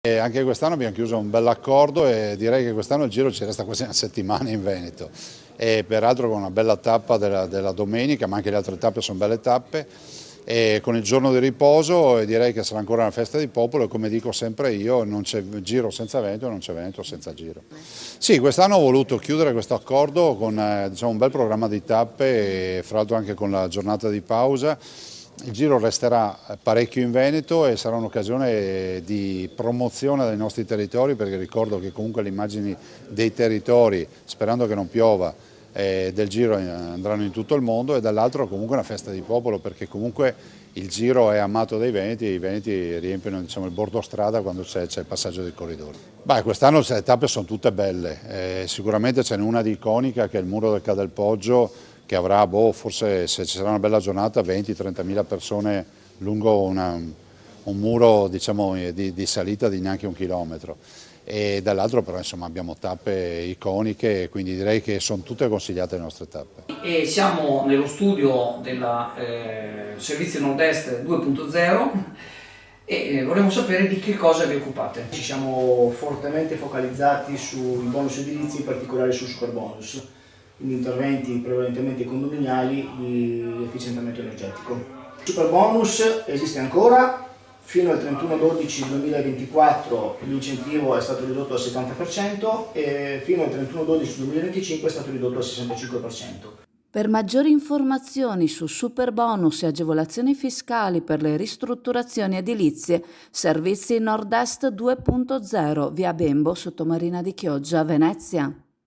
E anche quest'anno abbiamo chiuso un bell'accordo e direi che quest'anno il giro ci resta quasi una settimana in Veneto e peraltro con una bella tappa della domenica, ma anche le altre tappe sono belle tappe, e con il giorno di riposo e direi che sarà ancora una festa di popolo e come dico sempre io, non c'è giro senza Veneto e non c'è Veneto senza giro. Sì, quest'anno ho voluto chiudere questo accordo con diciamo, un bel programma di tappe e fra l'altro anche con la giornata di pausa. Il giro resterà parecchio in Veneto e sarà un'occasione di promozione dei nostri territori, perché ricordo che comunque le immagini dei territori, sperando che non piova, del giro andranno in tutto il mondo, e dall'altro comunque una festa di popolo, perché comunque il giro è amato dai veneti e i veneti riempiono, diciamo, il bordo strada quando c'è il passaggio dei corridori. Quest'anno le tappe sono tutte belle, sicuramente ce n'è una di iconica che è il muro del Ca del Poggio, che avrà, forse se ci sarà una bella giornata, 20-30 mila persone lungo un muro, diciamo, di salita di neanche 1 chilometro. E dall'altro però insomma, abbiamo tappe iconiche, quindi direi che sono tutte consigliate le nostre tappe. E siamo nello studio del Servizio Nord-Est 2.0 e vorremmo sapere di che cosa vi occupate. Ci siamo fortemente focalizzati sui bonus edilizi, in particolare sul superbonus, quindi interventi prevalentemente condominiali di efficientamento energetico. Il superbonus esiste ancora, fino al 31/12/2024 l'incentivo è stato ridotto al 70% e fino al 31/12/2025 è stato ridotto al 65%. Per maggiori informazioni su superbonus e agevolazioni fiscali per le ristrutturazioni edilizie, Servizi Nord-Est 2.0, via Bembo, Sottomarina di Chioggia, Venezia.